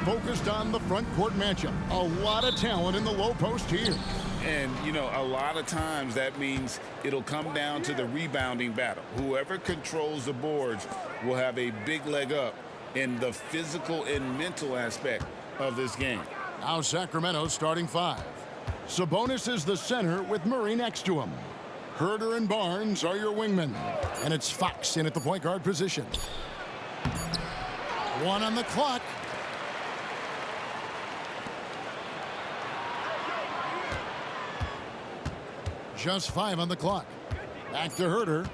focused on the front court matchup. A lot of talent in the low post here. And, you know, a lot of times that means it'll come down to the rebounding battle. Whoever controls the boards will have a big leg up in the physical and mental aspect of this game. Now Sacramento starting five. Sabonis is the center with Murray next to him. Herter and Barnes are your wingmen. And it's Fox in at the point guard position. 1 on the clock. Just 5 on the clock. Back to Herter.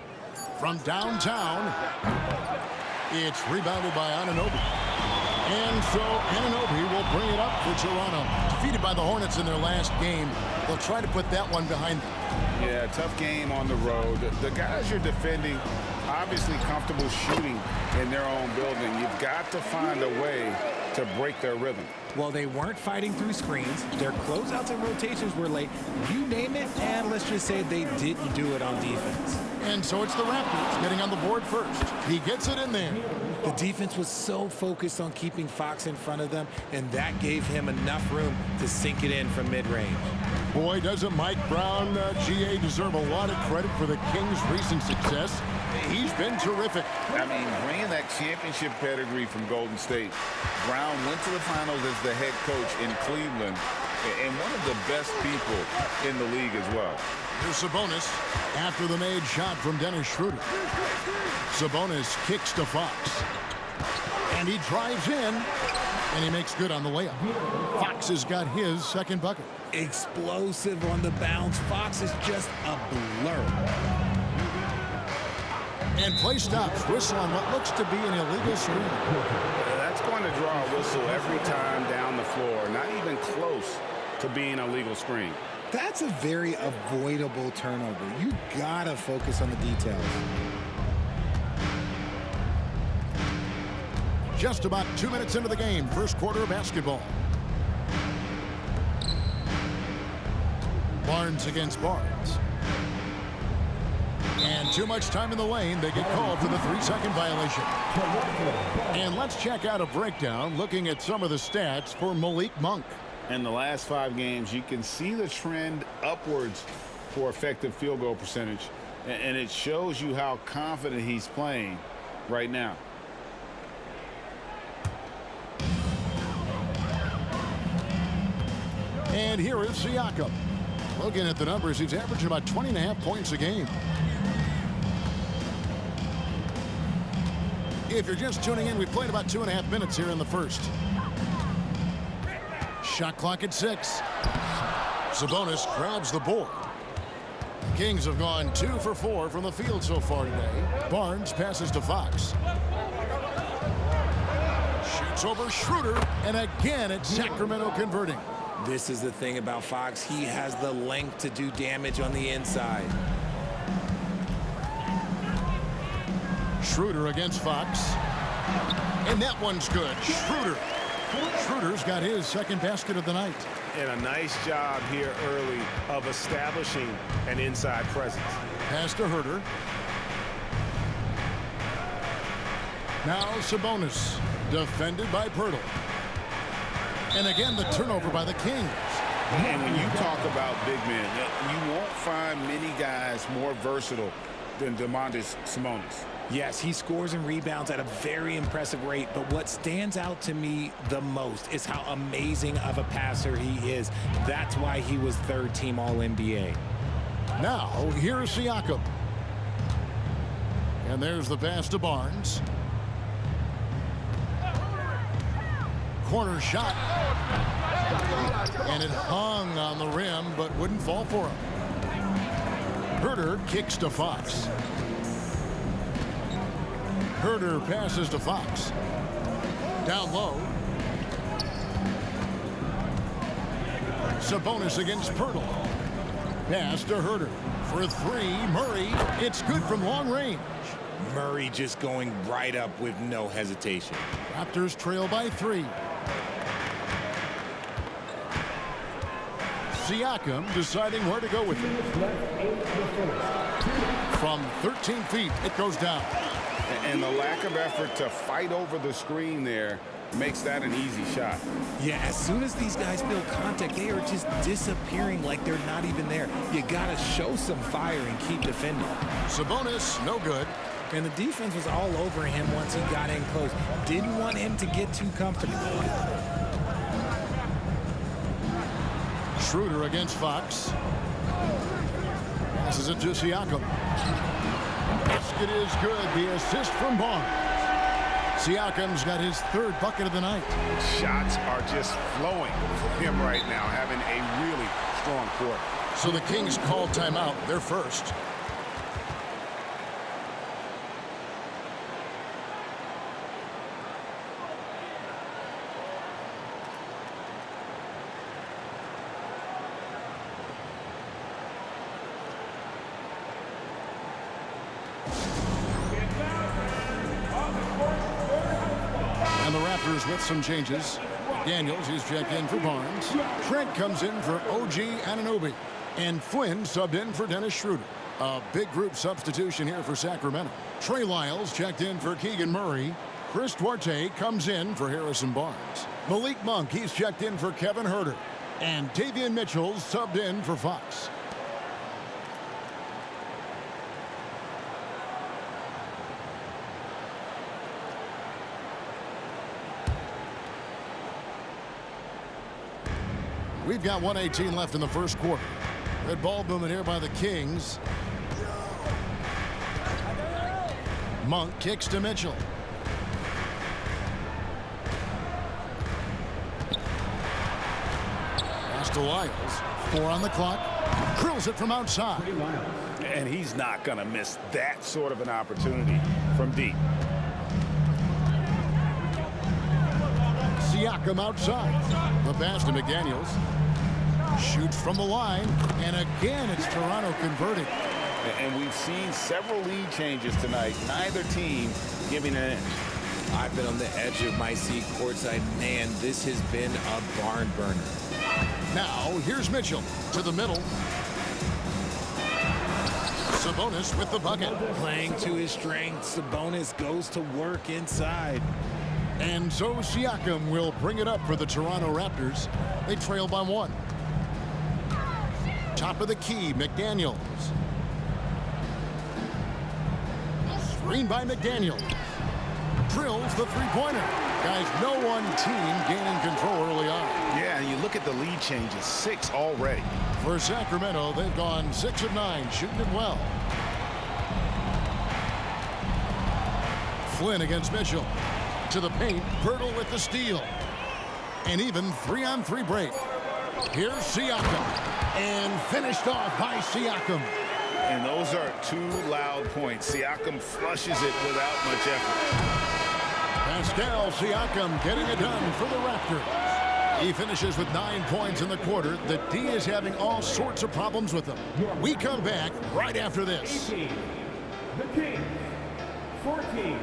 From downtown. It's rebounded by Anunoby. And so Anunoby will bring it up for Toronto. Defeated by the Hornets in their last game. They'll try to put that one behind them. Yeah, tough game on the road. The guys you're defending, obviously comfortable shooting in their own building. You've got to find a way to break their rhythm. Well, they weren't fighting through screens. Their closeouts and rotations were late. You name it, and let's just say they didn't do it on defense. And so it's the Raptors getting on the board first. He gets it in there. The defense was so focused on keeping Fox in front of them, and that gave him enough room to sink it in from mid-range. Boy, doesn't Mike Brown, GA, deserve a lot of credit for the Kings' recent success. He's been terrific. I mean, bringing that championship pedigree from Golden State, Brown went to the finals as the head coach in Cleveland, and one of the best people in the league as well. Here's Sabonis after the made shot from Dennis Schroeder. Sabonis kicks to Fox. And he drives in, and he makes good on the layup. Fox has got his second bucket. Explosive on the bounce. Fox is just a blur. And play stops. Whistle on what looks to be an illegal screen. That's going to draw a whistle every time down the floor. Not even close to being a legal screen. That's a very avoidable turnover. You gotta focus on the details. Just about 2 minutes into the game. First quarter of basketball. Barnes against Barnes. And too much time in the lane. They get called for the 3-second violation. And let's check out a breakdown looking at some of the stats for Malik Monk. In the last 5 games, you can see the trend upwards for effective field goal percentage. And it shows you how confident he's playing right now. And here is Siakam. Looking at the numbers, he's averaging about 20.5 points a game. If you're just tuning in, we've played about 2.5 minutes here in the first. Shot clock at 6. Sabonis grabs the board. Kings have gone 2 for 4 from the field so far today. Barnes passes to Fox. Shoots over Schroeder, and again it's Sacramento converting. This is the thing about Fox. He has the length to do damage on the inside. Schroeder against Fox. And that one's good. Schroeder's got his second basket of the night. And a nice job here early of establishing an inside presence. Pass to Herter. Now Sabonis, defended by Pirtle. And again, the turnover by the Kings. And when you talk about big men, you won't find many guys more versatile than Domantas Sabonis. Yes, he scores and rebounds at a very impressive rate, but what stands out to me the most is how amazing of a passer he is. That's why he was third team All-NBA. Now, here's Siakam. And there's the pass to Barnes. Corner shot. And it hung on the rim, but wouldn't fall for him. Herter kicks to Fox. Herter passes to Fox. Down low. Sabonis against Pirtle. Pass to Herter. For 3, Murray. It's good from long range. Murray just going right up with no hesitation. Raptors trail by 3. Siakam deciding where to go with it. From 13 feet, it goes down. And the lack of effort to fight over the screen there makes that an easy shot. Yeah, as soon as these guys feel contact, they are just disappearing like they're not even there. You got to show some fire and keep defending. Sabonis, no good. And the defense was all over him once he got in close. Didn't want him to get too comfortable. Schroeder against Fox. Passes it to Siakam. Basket is good. The assist from Barnes. Siakam's got his third bucket of the night. Shots are just flowing for him right now, having a really strong quarter. So the Kings call timeout. They're first. And the Raptors with some changes. Daniels, he's checked in for Barnes. Trent comes in for OG Anunoby. And Flynn subbed in for Dennis Schroeder. A big group substitution here for Sacramento. Trey Lyles checked in for Keegan Murray. Chris Duarte comes in for Harrison Barnes. Malik Monk, he's checked in for Kevin Huerter. And Davion Mitchell subbed in for Fox. We've got 1:18 left in the first quarter. Red ball movement here by the Kings. Monk kicks to Mitchell. Pass to Lyles. 4 on the clock. Drills it from outside. And he's not going to miss that sort of an opportunity from deep. Siakam outside. The pass to McDaniels. Shoots from the line. And again, it's Toronto converting. And we've seen several lead changes tonight. Neither team giving an inch. I've been on the edge of my seat courtside. Man, this has been a barn burner. Now, here's Mitchell to the middle. Sabonis with the bucket. Playing to his strengths, Sabonis goes to work inside. And so Siakam will bring it up for the Toronto Raptors. They trail by 1. Top of the key, McDaniels. Screen by McDaniels. Drills the three-pointer. Guys, no one team gaining control early on. Yeah, and you look at the lead changes, 6 already. For Sacramento, they've gone 6 of 9, shooting it well. Flynn against Mitchell. To the paint, Pirtle with the steal. And even 3-on-3 break. Here's Siakam. And finished off by Siakam. And those are 2 loud points. Siakam flushes it without much effort. Pascal Siakam getting it done for the Raptors. He finishes with 9 points in the quarter. The D is having all sorts of problems with him. We come back right after this. 18. The Kings, 14.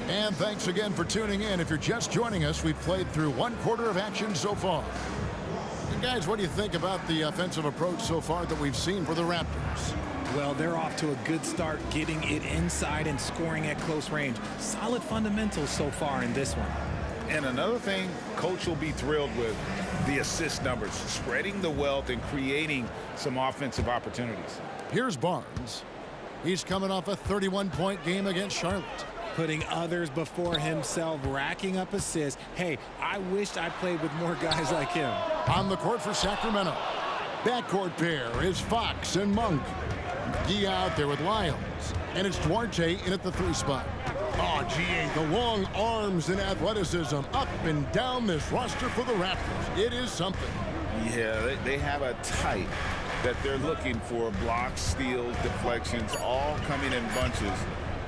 And thanks again for tuning in. If you're just joining us, we've played through 1 quarter of action so far. And guys, what do you think about the offensive approach so far that we've seen for the Raptors? Well, they're off to a good start getting it inside and scoring at close range. Solid fundamentals so far in this one. And another thing Coach will be thrilled with, the assist numbers, spreading the wealth and creating some offensive opportunities. Here's Barnes. He's coming off a 31-point game against Charlotte. Putting others before himself, racking up assists. Hey, I wished I played with more guys like him. On the court for Sacramento. Backcourt pair is Fox and Monk. McGee out there with Lyles. And it's Duarte in at the 3 spot. Oh, GA, the long arms and athleticism up and down this roster for the Raptors. It is something. Yeah, they have a tight that they're looking for blocks, steals, deflections, all coming in bunches.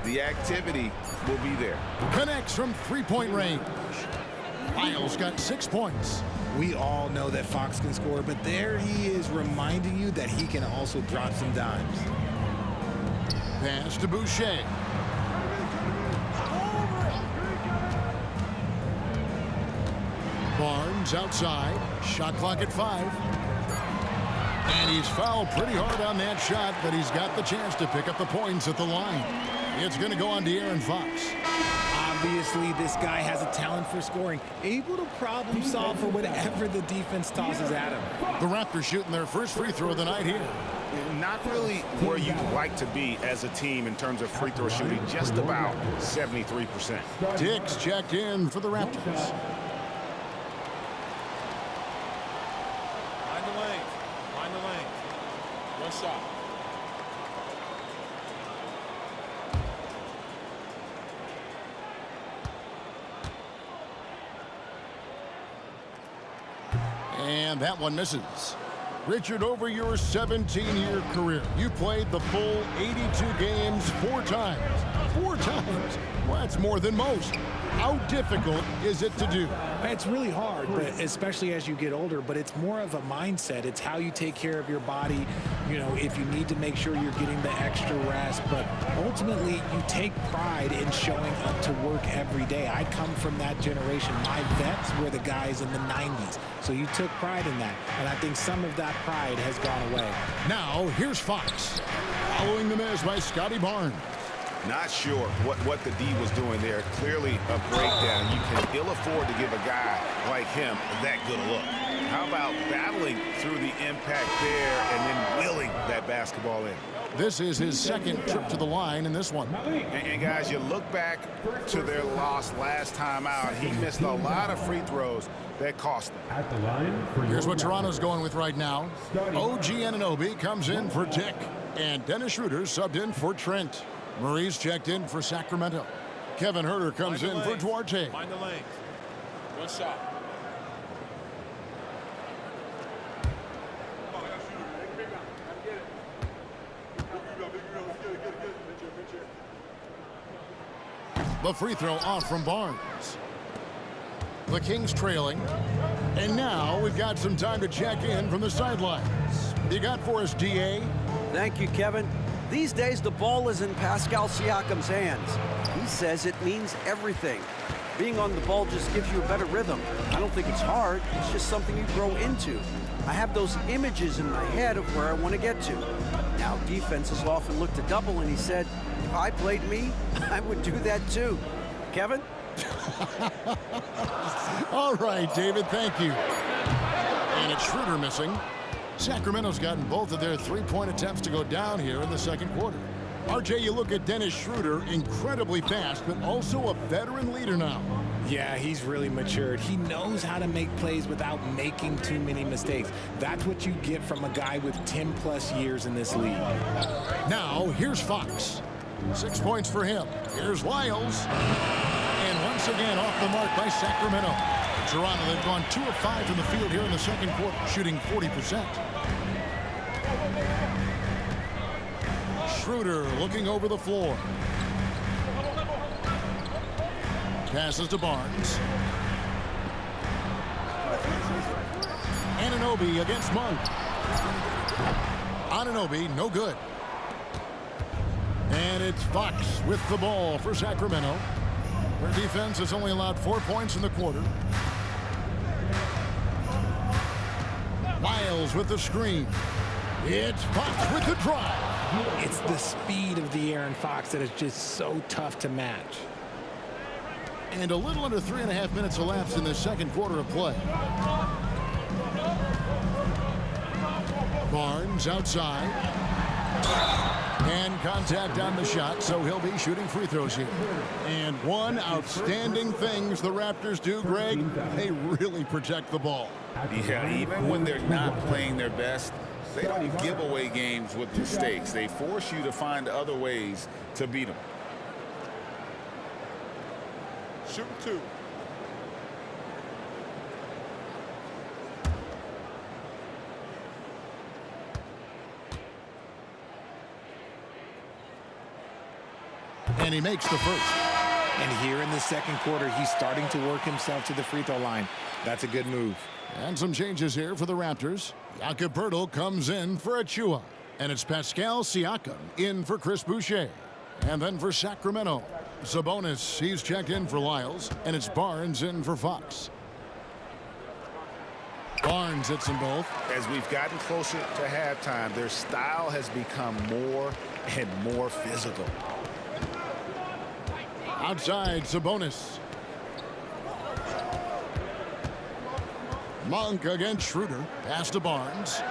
The activity will be there. Connects from three-point range. Lyles got 6 points. We all know that Fox can score, but there he is reminding you that he can also drop some dimes. Pass to Boucher. Barnes outside. Shot clock at 5. And he's fouled pretty hard on that shot, but he's got the chance to pick up the points at the line. It's going to go on to Aaron Fox. Obviously, this guy has a talent for scoring, able to problem solve for whatever the defense tosses at him. The Raptors shooting their first free throw of the night here. Not really where you'd like to be as a team in terms of free throw shooting, just about 73%. Dix checked in for the Raptors. Find the lane. Find the lane. One shot. And that one misses. Richard, over your 17-year career, you played the full 82 games 4 times. 4 times? Well, that's more than most. How difficult is it to do? It's really hard, but especially as you get older, but it's more of a mindset. It's how you take care of your body, you know, if you need to make sure you're getting the extra rest. But ultimately, you take pride in showing up to work every day. I come from that generation. My vets were the guys in the 90s. So you took pride in that. And I think some of that pride has gone away. Now, here's Fox. Following the miss by Scotty Barnes. Not sure what the D was doing there. Clearly a breakdown. You can ill afford to give a guy like him that good a look. How about battling through the impact there and then willing that basketball in? This is his second trip to the line in this one. And guys, you look back to their loss last time out. He missed a lot of free throws that cost them. At the line for Here's your what Toronto's going with right now. OG Anunoby comes in for Dick. And Dennis Schroeder subbed in for Trent. Maurice checked in for Sacramento. Kevin Huerter comes in for Duarte. Find the lanes. One shot. The free throw off from Barnes. The Kings trailing. And now we've got some time to check in from the sidelines. You got for us, DA? Thank you, Kevin. These days, the ball is in Pascal Siakam's hands. He says it means everything. Being on the ball just gives you a better rhythm. I don't think it's hard. It's just something you grow into. I have those images in my head of where I want to get to. Now, defenses often look to double, and he said, if I played me, I would do that too. Kevin? All right, David, thank you. And it's Schroeder missing. Sacramento's gotten both of their three-point attempts to go down here in the second quarter. RJ, you look at Dennis Schroeder, incredibly fast, but also a veteran leader now. Yeah, he's really matured. He knows how to make plays without making too many mistakes. That's what you get from a guy with 10-plus years in this league. Now, here's Fox. 6 points for him. Here's Lyles. And once again, off the mark by Sacramento. Toronto, they've gone 2 of 5 from the field here in the second quarter, shooting 40%. Schroeder looking over the floor. Passes to Barnes. Anunoby against Monk. Anunoby, no good. And it's Fox with the ball for Sacramento. Their defense has only allowed 4 points in the quarter. Lyles with the screen. It's Fox with the drive. It's the speed of the Aaron Fox that is just so tough to match. And a little under 3.5 minutes elapsed in the second quarter of play. Barnes outside. And contact on the shot, so he'll be shooting free throws here. And one outstanding things the Raptors do, Greg, they really protect the ball. Yeah, even when they're not playing their best, they don't give away games with mistakes. They force you to find other ways to beat them. Shoot 2. And he makes the first. And here in the second quarter, he's starting to work himself to the free throw line. That's a good move. And some changes here for the Raptors. Jakob Poeltl comes in for Achua. And it's Pascal Siakam in for Chris Boucher. And then for Sacramento, Sabonis, he's checked in for Lyles. And it's Barnes in for Fox. Barnes hits them both. As we've gotten closer to halftime, their style has become more and more physical. Outside, Sabonis. Monk against Schroeder. Pass to Barnes.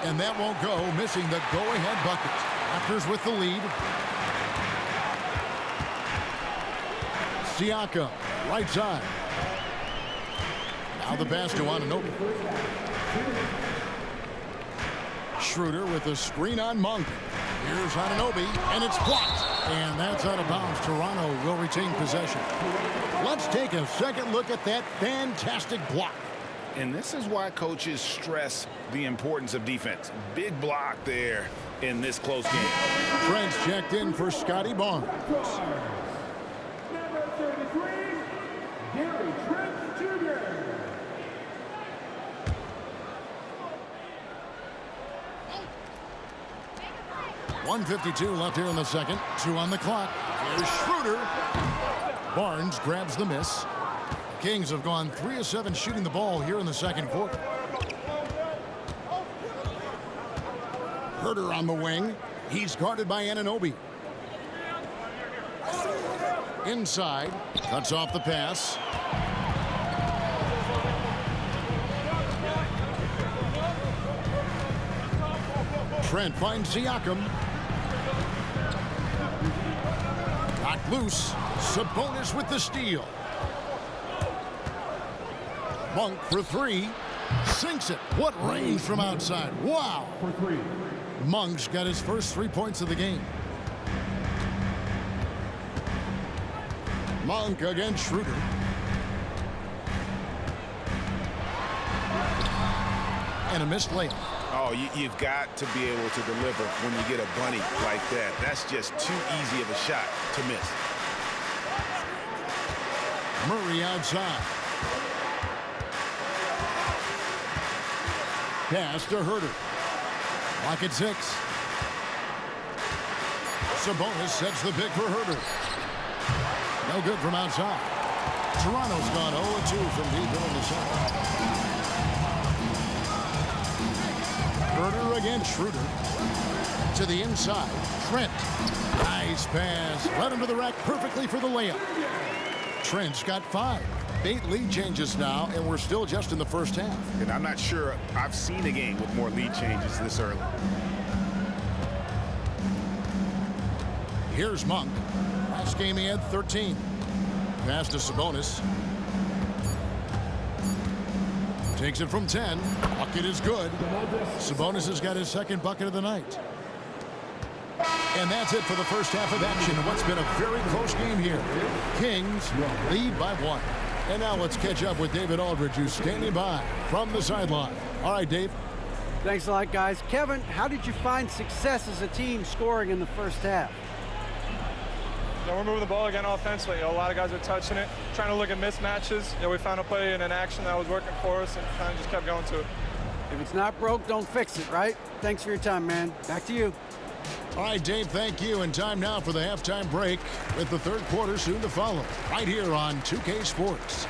And that won't go, missing the go-ahead bucket. Raptors with the lead. Siakam, right side. Now the pass to Anunoby. Schroeder with a screen on Monk. Here's Anunoby, and it's blocked. And that's out of bounds. Toronto will retain possession. Let's take a second look at that fantastic block. And this is why coaches stress the importance of defense. Big block there in this close game. Trent's checked in for Scotty Barnes. Number 33, Gary Trent Jr. .152 left here in the second. 2 on the clock. Here's Schroeder. Barnes grabs the miss. The Kings have gone 3 of 7 shooting the ball here in the second quarter. Herter on the wing. He's guarded by Anunoby. Inside. Cuts off the pass. Trent finds Siakam. Knocked loose. Sabonis with the steal. Monk for 3. Sinks it. What range from outside. Wow. For 3. Monk's got his first 3 points of the game. Monk against Schroeder. And a missed layup. Oh, you've got to be able to deliver when you get a bunny like that. That's just too easy of a shot to miss. Murray outside. Pass to Herter. Lock at 6. Sabonis sets the pick for Herter. No good from outside. Toronto's gone 0-2 from deep in the second. Herter against Schroeder. To the inside. Trent. Nice pass. Led him to the rack perfectly for the layup. Trent's got 5. 8 lead changes now, and we're still just in the first half. And I'm not sure I've seen a game with more lead changes this early. Here's Monk. Last game he had 13. Pass to Sabonis. Takes it from 10. Bucket is good. Sabonis has got his second bucket of the night. And that's it for the first half of action. What's been a very close game here. Kings lead by 1. And now let's catch up with David Aldridge, who's standing by from the sideline. All right, Dave. Thanks a lot, guys. Kevin, how did you find success as a team scoring in the first half? We're moving the ball again offensively. A lot of guys are touching it, trying to look at mismatches. We found a play in an action that was working for us and kind of just kept going to it. If it's not broke, don't fix it, right? Thanks for your time, man. Back to you. All right, Dave, thank you. And time now for the halftime break with the third quarter soon to follow right here on 2K Sports.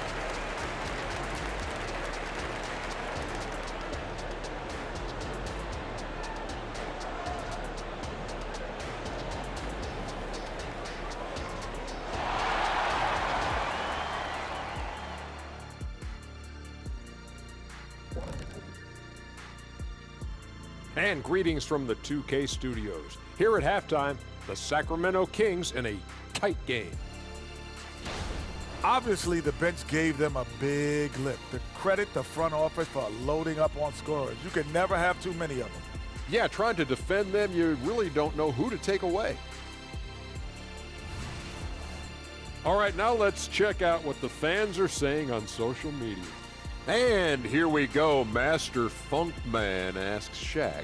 And greetings from the 2K studios. Here at halftime, the Sacramento Kings in a tight game. Obviously, the bench gave them a big lift. To credit the front office for loading up on scorers. You can never have too many of them. Yeah, trying to defend them, you really don't know who to take away. All right, now let's check out what the fans are saying on social media. And here we go. Master Funkman asks Shaq,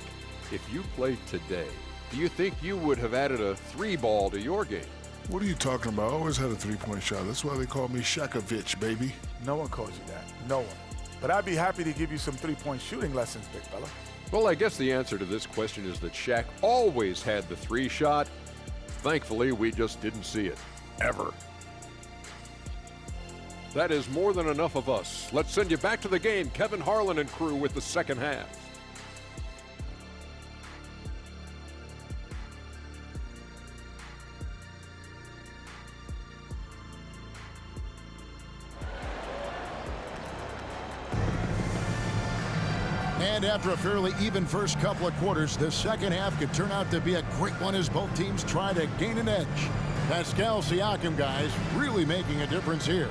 if you played today, do you think you would have added a 3-ball to your game? What are you talking about? I always had a three-point shot. That's why they call me Shakovich, baby. No one calls you that. No one. But I'd be happy to give you some three-point shooting lessons, big fella. Well, I guess the answer to this question is that Shaq always had the 3-shot. Thankfully, we just didn't see it. Ever. That is more than enough of us. Let's send you back to the game, Kevin Harlan and crew, with the second half. And after a fairly even first couple of quarters, the second half could turn out to be a great one as both teams try to gain an edge. Pascal Siakam, guys, really making a difference here.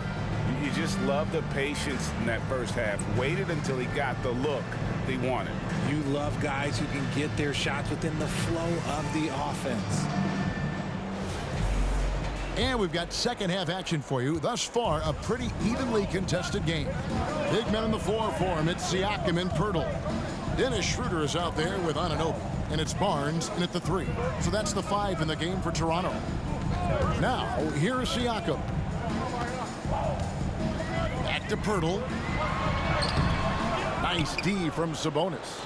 You just love the patience in that first half. Waited until he got the look he wanted. You love guys who can get their shots within the flow of the offense. And we've got second half action for you. Thus far, a pretty evenly contested game. Big men in the 4 for him. It's Siakam and Pirtle. Dennis Schroeder is out there with Anunoby. And it's Barnes in at the 3. So that's the 5 in the game for Toronto. Now, here is Siakam. Back to Pirtle. Nice D from Sabonis.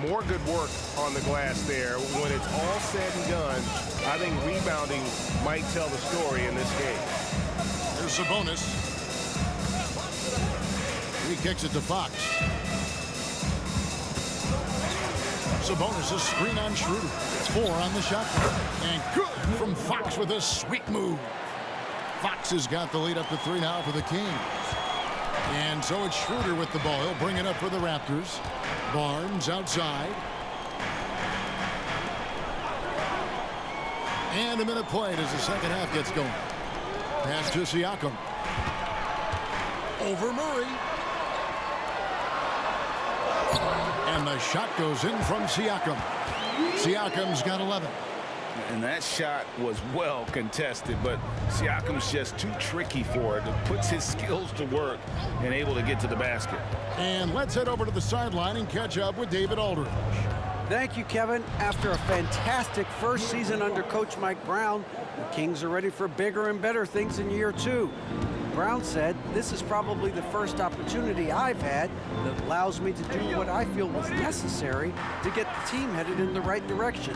More good work on the glass there. When it's all said and done, I think rebounding might tell the story in this game. Here's Sabonis. He kicks it to Fox. Sabonis' screen on Schroeder. It's 4 on the shot clock. And good from Fox with a sweet move. Fox has got the lead up to 3 now for the Kings. And so it's Schroeder with the ball. He'll bring it up for the Raptors. Barnes outside. And a minute played as the second half gets going. Pass to Siakam. Over Murray. And the shot goes in from Siakam. Siakam's got 11. And that shot was well contested, but Siakam's just too tricky for it. It puts his skills to work and able to get to the basket. And let's head over to the sideline and catch up with David Aldridge. Thank you, Kevin. After a fantastic first season under Coach Mike Brown, the Kings are ready for bigger and better things in year 2. Brown said, "This is probably the first opportunity I've had that allows me to do what I feel was necessary to get the team headed in the right direction.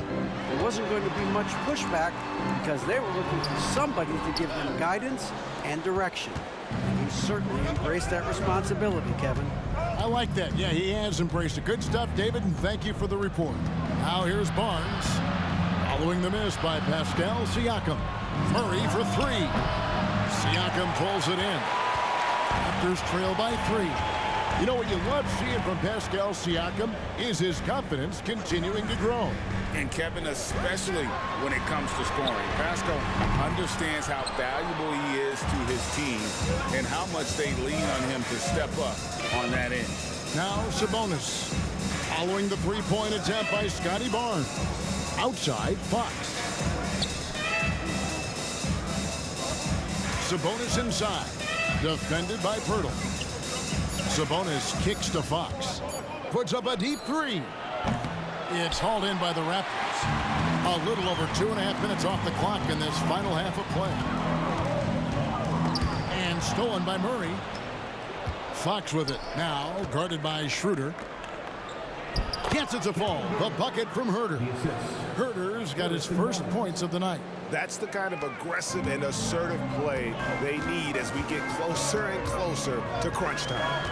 There wasn't going to be much pushback because they were looking for somebody to give them guidance and direction." And he certainly embraced that responsibility, Kevin. I like that. Yeah, he has embraced it. Good stuff, David, and thank you for the report. Now here's Barnes. Following the miss by Pascal Siakam. Murray for 3. Siakam pulls it in. Raptors trail by 3. You know what you love seeing from Pascal Siakam is his confidence continuing to grow. And Kevin, especially when it comes to scoring. Pascal understands how valuable he is to his team and how much they lean on him to step up on that end. Now Sabonis. Following the 3-point attempt by Scotty Barnes. Outside, Fox. Sabonis inside. Defended by Pirtle. Sabonis kicks to Fox. Puts up a deep 3. It's hauled in by the Raptors. A little over 2.5 minutes off the clock in this final half of play. And stolen by Murray. Fox with it. Now guarded by Schroeder. Gets it to fall. The bucket from Herter. Herter's got his first points of the night. That's the kind of aggressive and assertive play they need as we get closer and closer to crunch time.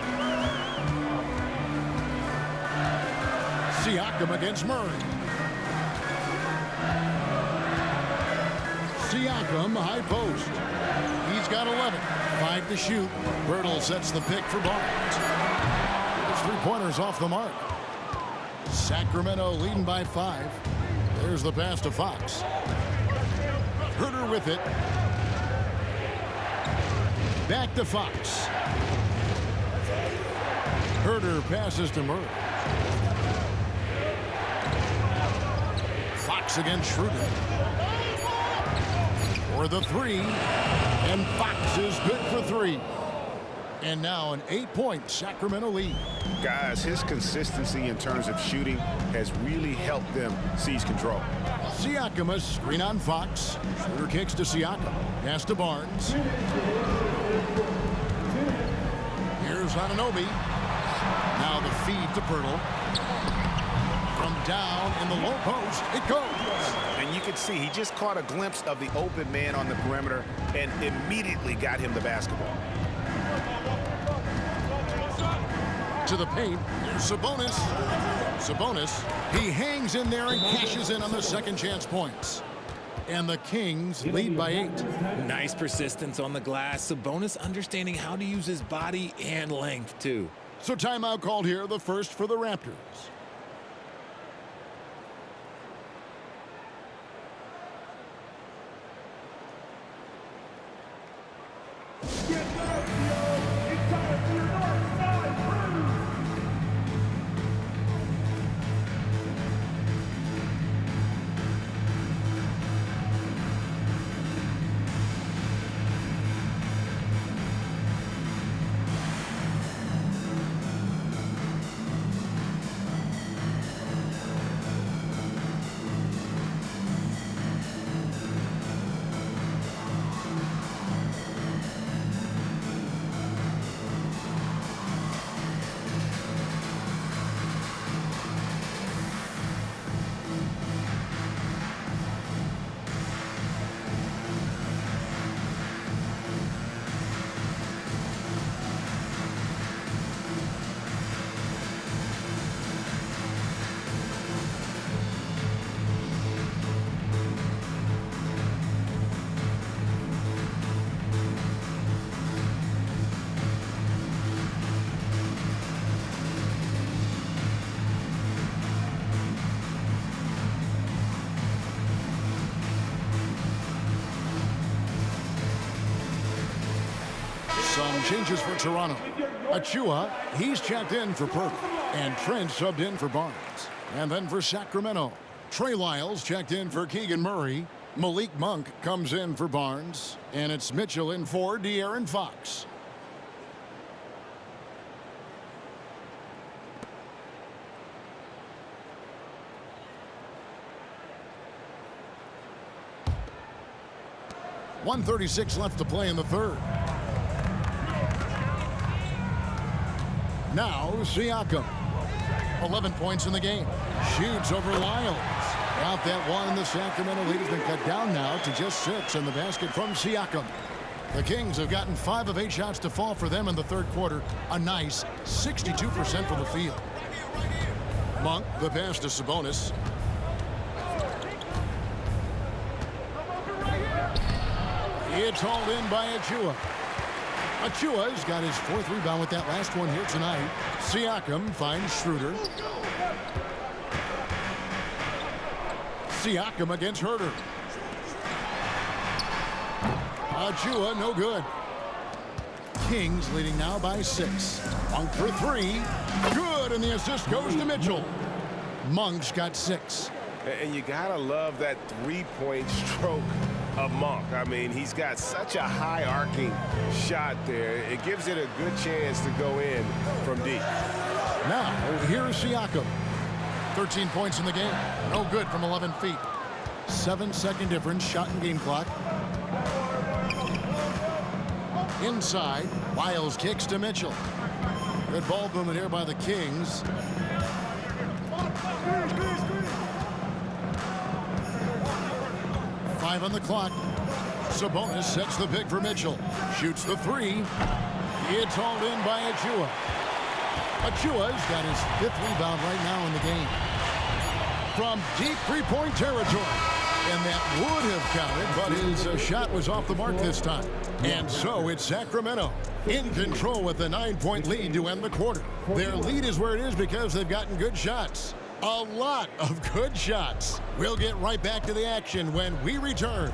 Siakam against Murray. Siakam, high post. He's got 11. 5 to shoot. Birtle sets the pick for Barnes. His 3-pointers off the mark. Sacramento leading by 5. There's the pass to Fox. Herter with it. Back to Fox. Herter passes to Murray. Fox against Schroeder. For the 3. And Fox is good for 3. And now an 8-point Sacramento lead. Guys, his consistency in terms of shooting has really helped them seize control. Siakam, a screen on Fox. Shooter kicks to Siakam. Pass to Barnes. Here's Anunoby. Now the feed to Pirtle. From down in the low post, it goes. And you can see he just caught a glimpse of the open man on the perimeter and immediately got him the basketball. To the paint, there's Sabonis. Sabonis, he hangs in there and cashes in on the second chance points. And the Kings lead by 8. Nice persistence on the glass. Sabonis understanding how to use his body and length, too. So timeout called here, the first for the Raptors. Some changes for Toronto. Achua, he's checked in for Perk. And Trent subbed in for Barnes. And then for Sacramento, Trey Lyles checked in for Keegan Murray. Malik Monk comes in for Barnes. And it's Mitchell in for De'Aaron Fox. .136 left to play in the third. Now Siakam, 11 points in the game. Shoots over Lyles. Out that one, and the Sacramento lead has been cut down now to just 6 in the basket from Siakam. The Kings have gotten 5 of 8 shots to fall for them in the third quarter. A nice 62% from the field. Monk, the pass to Sabonis. It's hauled in by Achua. Achua's got his 4th rebound with that last one here tonight. Siakam finds Schroeder. Siakam against Herter. Achua, no good. Kings leading now by 6. Monk for 3. Good, and the assist goes to Mitchell. Monk's got 6. And you gotta love that three-point stroke of Monk. I mean, he's got such a high arcing shot there. It gives it a good chance to go in from deep. Now, here's Siakam. 13 points in the game. No good from 11 feet. 7-second difference, shot and game clock. Inside, Lyles kicks to Mitchell. Good ball movement here by the Kings. On the clock. Sabonis sets the pick for Mitchell. Shoots the 3. It's hauled in by Achua. Achua's got his 5th rebound right now in the game. From deep 3-point territory. And that would have counted, but his shot was off the mark this time. And so it's Sacramento in control with a 9-point lead to end the quarter. Their lead is where it is because they've gotten good shots. A lot of good shots. We'll get right back to the action when we return.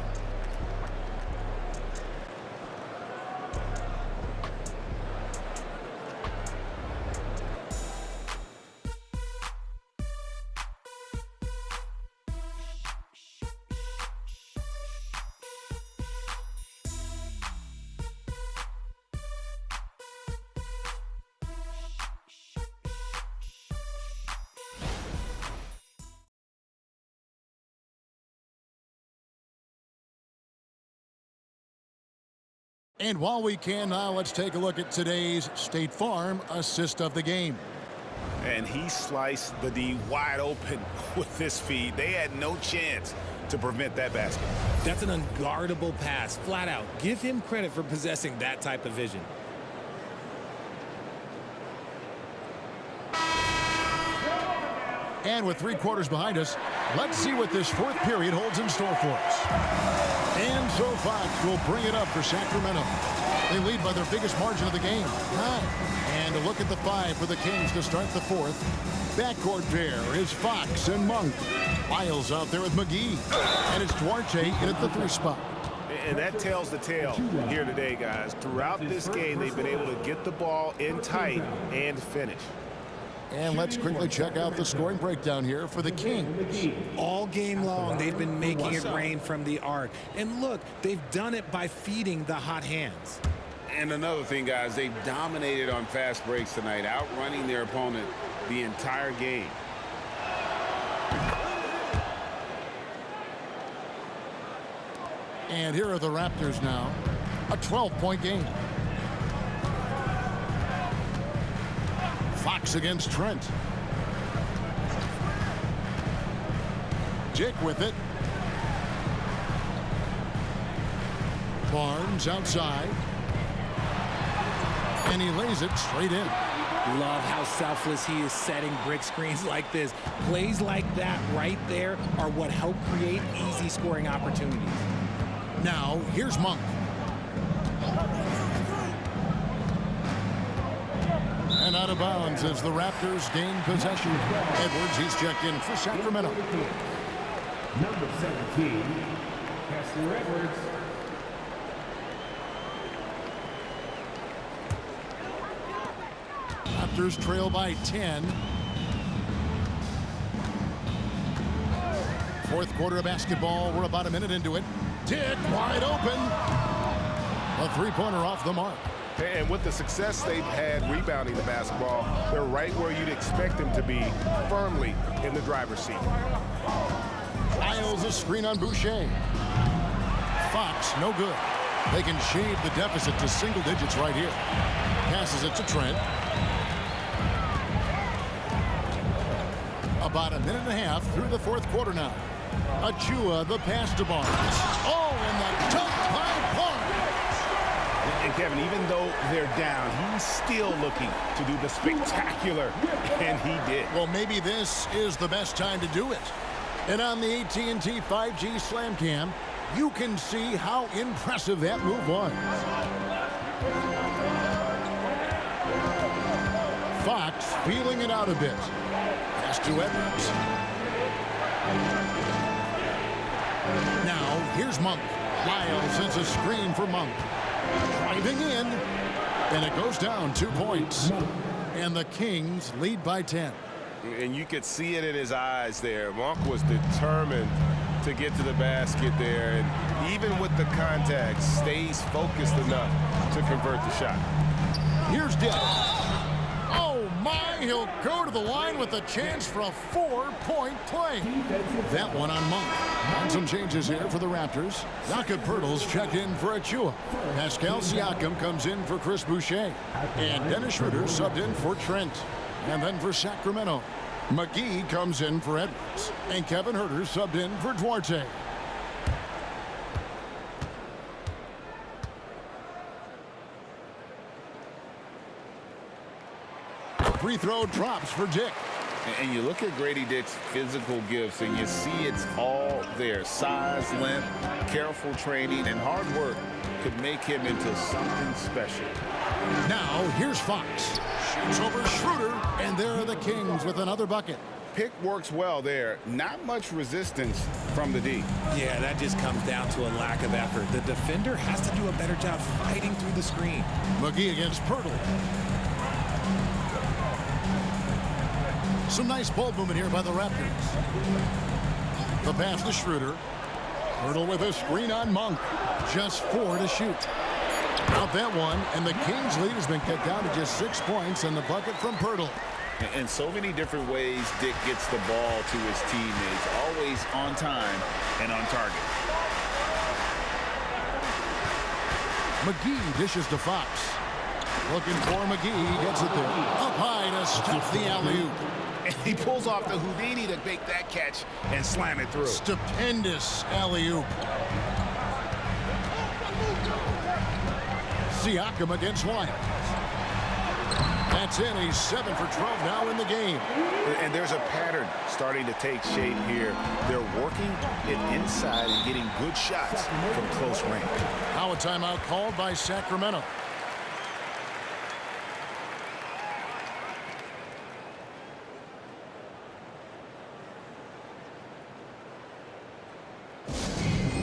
And while we can now, let's take a look at today's State Farm assist of the game. And he sliced the D wide open with this feed. They had no chance to prevent that basket. That's an unguardable pass, flat out. Give him credit for possessing that type of vision. And with 3 quarters behind us, let's see what this 4th period holds in store for us. And so Fox will bring it up for Sacramento. They lead by their biggest margin of the game, 9. And a look at the 5 for the Kings to start the 4th. Backcourt pair is Fox and Monk. Lyles out there with McGee. And it's Duarte in at the 3 spot. And that tells the tale here today, guys. Throughout this game, they've been able to get the ball in tight and finish. And let's quickly check out the scoring breakdown here for the Kings. All game long, they've been making it rain from the arc. And look, they've done it by feeding the hot hands. And another thing, guys, they've dominated on fast breaks tonight, outrunning their opponent the entire game. And here are the Raptors now. A 12-point game. Fox against Trent. Dick with it. Barnes outside. And he lays it straight in. Love how selfless he is setting brick screens like this. Plays like that right there are what help create easy scoring opportunities. Now, here's Monk. And out of bounds as the Raptors gain possession. Edwards, he's checked in for Sacramento. Number 17, Kessler Edwards. Raptors trail by 10. 4th quarter of basketball. We're about a minute into it. Dick wide open. A 3-pointer off the mark. And with the success they've had rebounding the basketball, they're right where you'd expect them to be, firmly in the driver's seat. Lyles a screen on Boucher. Fox, no good. They can shave the deficit to single digits right here. Passes it to Trent. About a minute and a half through the 4th quarter now. Achua, the pass to Barnes. Oh, and the dunk by Barnes. And Kevin, even though they're down, he's still looking to do the spectacular, and he did. Well, maybe this is the best time to do it. And on the AT&T 5G Slam Cam, you can see how impressive that move was. Fox feeling it out a bit. Pass to Edwards. Now, here's Monk. Lyles sends a screen for Monk. Driving in, and it goes down 2 points. And the Kings lead by 10. And you could see it in his eyes there. Monk was determined to get to the basket there, and even with the contact, stays focused enough to convert the shot. Here's Dick. Oh my, he'll go to the line with a chance for a 4-point play. That one on Monk. And some changes here for the Raptors. Jakob Poeltl's checked in for Achua. Pascal Siakam comes in for Chris Boucher. And Dennis Schroeder subbed in for Trent. And then for Sacramento, McGee comes in for Edwards. And Kevin Huerter subbed in for Duarte. Free throw drops for Dick. And you look at Grady Dick's physical gifts, and you see it's all there. Size, length, careful training, and hard work could make him into something special. Now, here's Fox. Shoots over Schroeder, and there are the Kings with another bucket. Pick works well there. Not much resistance from the D. Yeah, that just comes down to a lack of effort. The defender has to do a better job fighting through the screen. McGee against Poeltl. Some nice ball movement here by the Raptors. The pass to Schroeder. Poeltl with a screen on Monk. Just 4 to shoot. Out that one, and the Kings lead has been cut down to just 6 points, and the bucket from Poeltl. In so many different ways, Dick gets the ball to his teammates, always on time and on target. McGee dishes to Fox. Looking for McGee. He gets it there. Up high to stop the alley-oop. And he pulls off the Houdini to make that catch and slam it through. Stupendous alley-oop. Siakam against Wyatt. That's in. He's 7 for 12 now in the game. And there's a pattern starting to take shape here. They're working it inside and getting good shots from close range. Now a timeout called by Sacramento.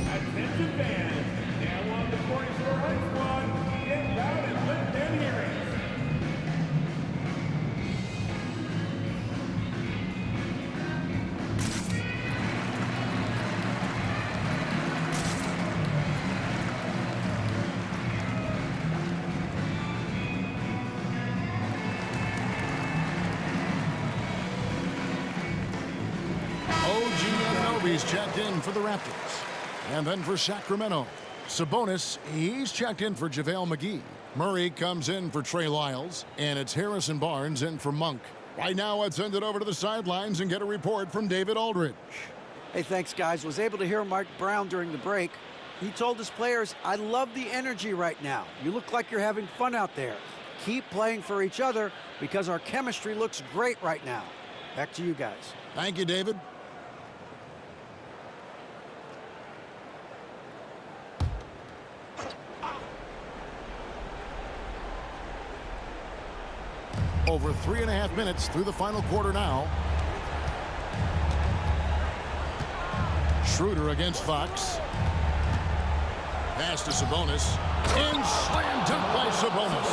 Attention fans, now on the court is your high squad. Get loud and let them hear it. He's checked in for the Raptors. And then for Sacramento, Sabonis, he's checked in for JaVale McGee. Murray comes in for Trey Lyles, and it's Harrison Barnes in for Monk. Right now, let's send it over to the sidelines and get a report from David Aldridge. Hey, thanks, guys. Was able to hear Mike Brown during the break. He told his players, I love the energy right now. You look like you're having fun out there. Keep playing for each other because our chemistry looks great right now. Back to you guys. Thank you, David. Over 3.5 minutes through the final quarter now. Schroeder against Fox. Pass to Sabonis. And slam dunk by Sabonis.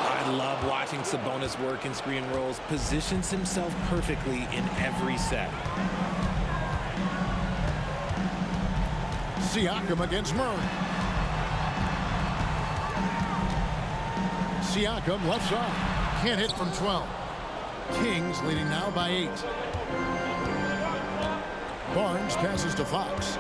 I love watching Sabonis work in screen rolls. Positions himself perfectly in every set. Siakam against Murray. Siakam left side. Can't hit from 12. Kings leading now by 8. Barnes passes to Fox.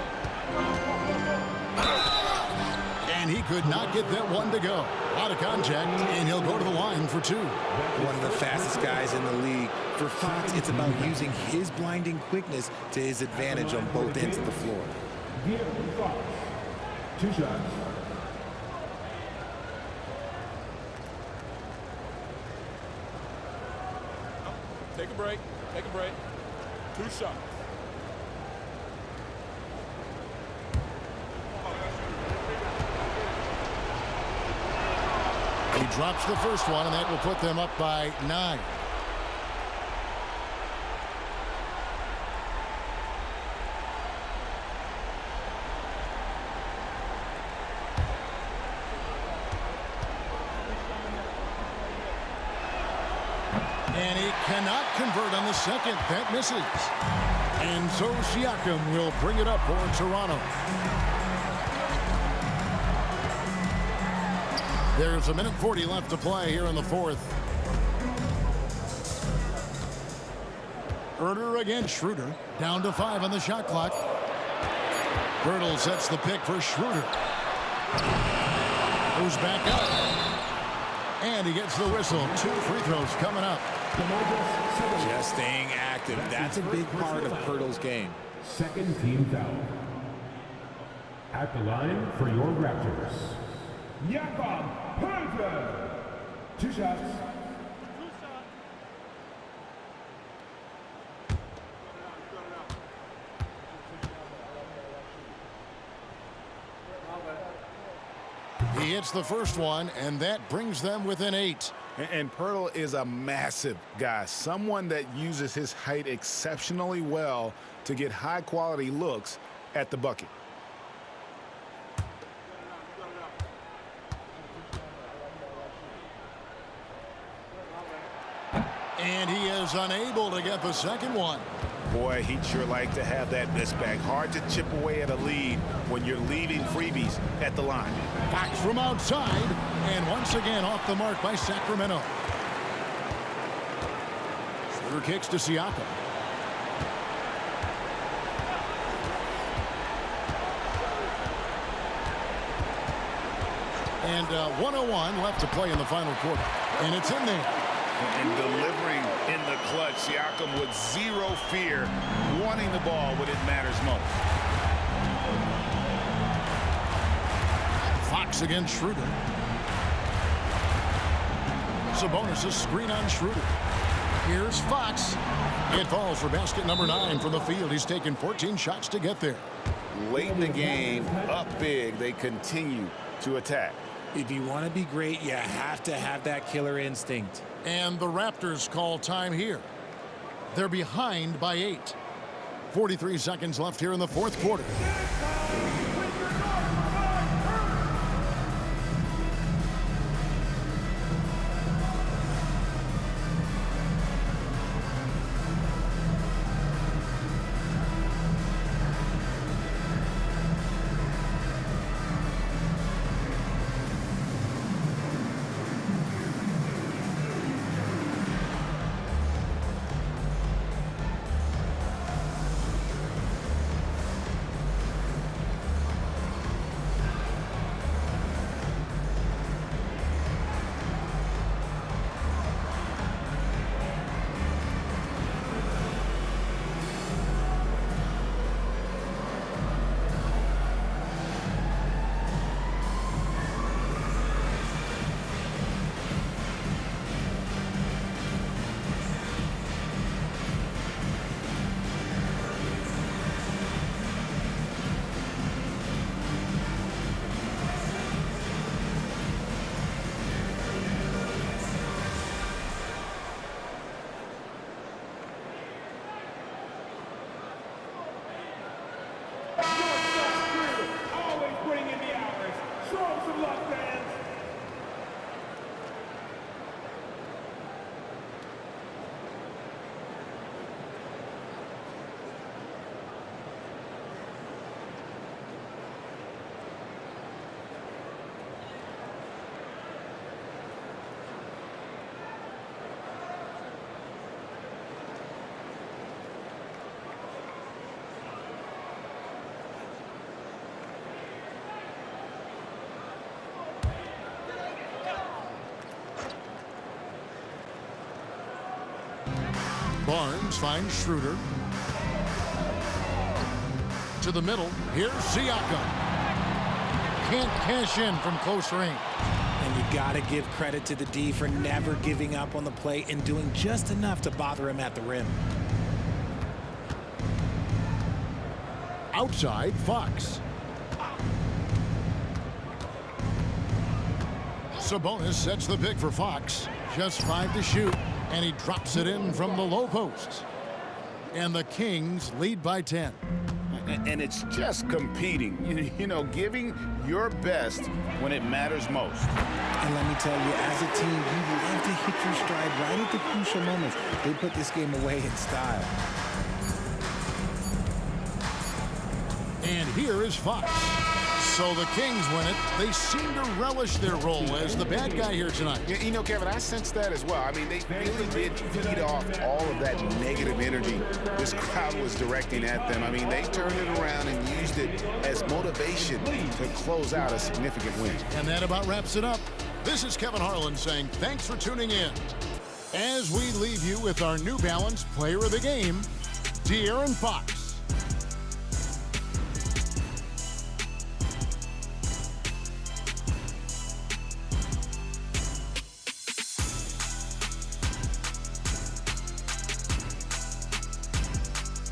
And he could not get that one to go. Out of contact, and he'll go to the line for 2. One of the fastest guys in the league. For Fox, it's about using his blinding quickness to his advantage on both ends of the floor. Fox. 2 shots. Take a break. Take a break. 2 shots. He drops the first one, and that will put them up by 9. And he cannot convert on the second. That misses. And so Siakam will bring it up for Toronto. There's 1:40 left to play here in the fourth. Herter against Schroeder. Down to 5 on the shot clock. Hertel sets the pick for Schroeder. Goes back up. And he gets the whistle. 2 free throws coming up. Just staying active. That's a big part of Hertel's game. Second team foul. At the line for your Raptors, Jakob Hertel. 2 shots. He hits the first one, and that brings them within 8. And Hertel is a massive guy, someone that uses his height exceptionally well to get high-quality looks at the bucket. And he is unable to get the second one. Boy, he'd sure like to have that misback. Hard to chip away at a lead when you're leaving freebies at the line. Fox from outside, and once again off the mark by Sacramento. Schroeder kicks to Siakam. And 1:01 left to play in the final quarter. And it's in there. And delivering in the clutch, Siakam with zero fear, wanting the ball when it matters most. Fox against Schroeder. Sabonis' screen on Schroeder. Here's Fox. It falls for basket number 9 from the field. He's taken 14 shots to get there. Late in the game, up big, they continue to attack. If you want to be great, you have to have that killer instinct. And the Raptors call time here. They're behind by 8. 43 seconds left here in the fourth quarter. Barnes finds Schroeder. To the middle. Here's Siakam. Can't cash in from close range. And you got to give credit to the D for never giving up on the play and doing just enough to bother him at the rim. Outside, Fox. Sabonis sets the pick for Fox. Just 5 to shoot, and he drops it in from the low post. And the Kings lead by 10. And it's just competing, you know, giving your best when it matters most. And let me tell you, as a team, you love to hit your stride right at the crucial moments. They put this game away in style. And here is Fox. So the Kings win it. They seem to relish their role as the bad guy here tonight. You know, Kevin, I sense that as well. I mean, they really did feed off all of that negative energy this crowd was directing at them. I mean, they turned it around and used it as motivation to close out a significant win. And that about wraps it up. This is Kevin Harlan saying thanks for tuning in. As we leave you with our New Balance Player of the Game, De'Aaron Fox.